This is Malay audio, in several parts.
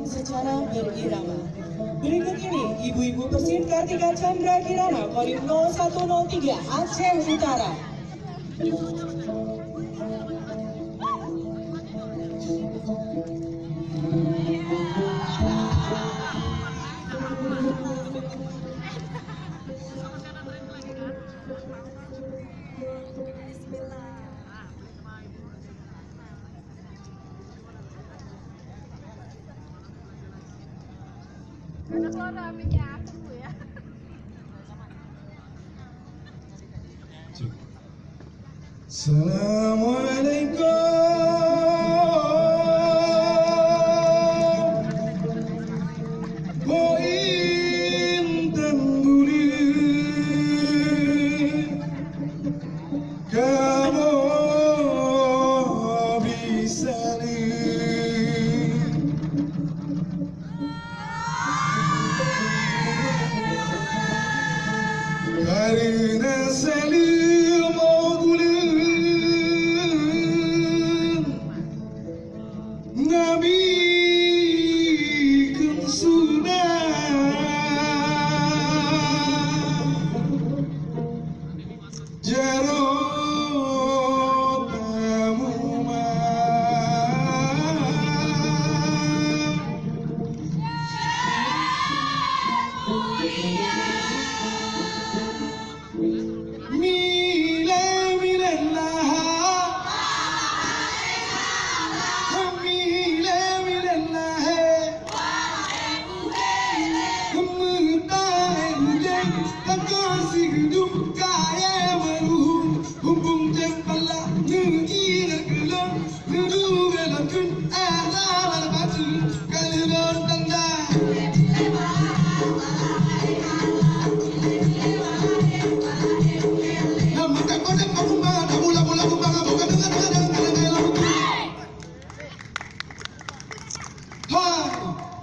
secara berirama. Berikut ini ibu-ibu Persit Kartika Chandra Kirana Kodim 0103 Aceh Utara. Ada suara mic-nya aku ya. Assalamualaikum. Oh intan buli kamu bisa karena salim ogulen Nabi kan sunnah Jaroe tamu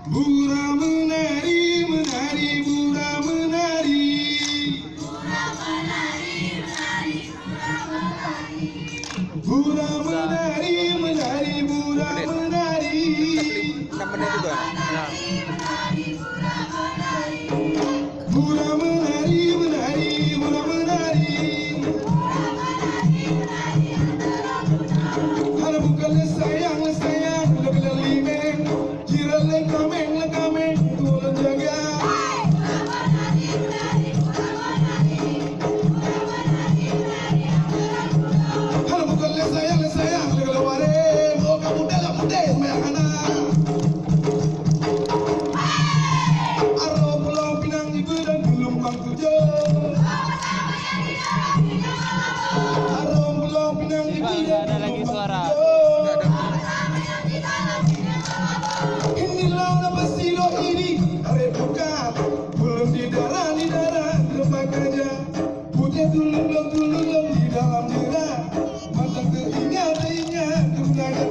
Bura menari, menari, bura menari. Bura menari, menari, bura menari. Bura menari, menari, bura menari. 6 menit juga. Bura menari, menari, bura menari. Kalau bukan sayang, sayang, lebih meng. Kira lekameng, lekameng, tolong jaga. Kalau bukan sayang, sayang, lebih ware. Mau kamu dalam muda, semayang anak. Arah pulau Pinang di Bedang belum bang tujuh. Arah pulau Pinang di Bedang Ada lagi suara. Inilah nama silo ini, are bukan belum di darah lemak aja. Putih tulung di dalam jerah, matang teringat kemudahan.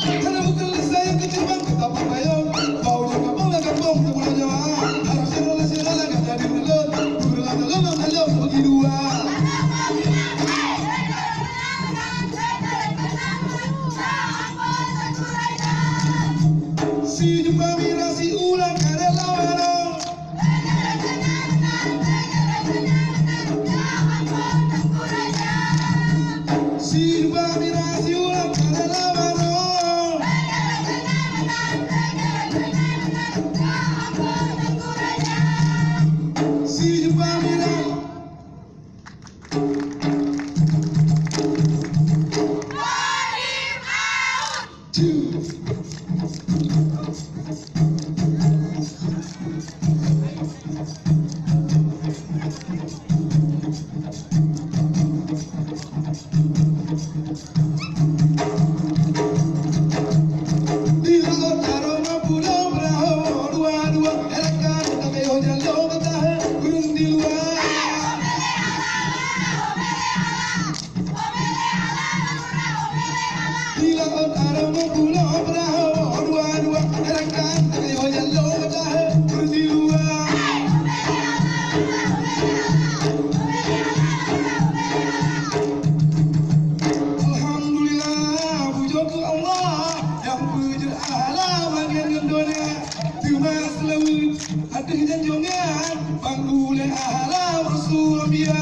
Karena bukan saya kecerbang kita payung, bau yang kampung sebulan Jawa. Harusnya rola nggak jadi melon, belum seperti dua. Si jumpa mirasi ulang ada lawan. Si jumpa mirasi ulang ada lawan. Si jumpa mirasi. Utara selawut ada janjongan panggule ahla rasul anbiya.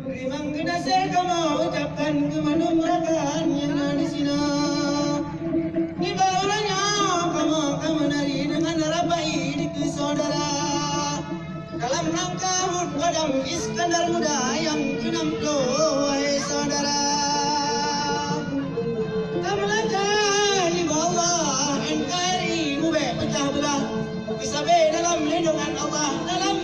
Memang kena saya kamu ucapkan kemanumrakan yang ada di sini. Di bawahnya kamu menari dengan rabai di ke saudara. Dalam rangka Kodim Iskandar muda yang ke-60 wahai saudara. Kamu lancar di bawah NKRI mubek pecah belah. Bisa dalam lindungan Allah dalam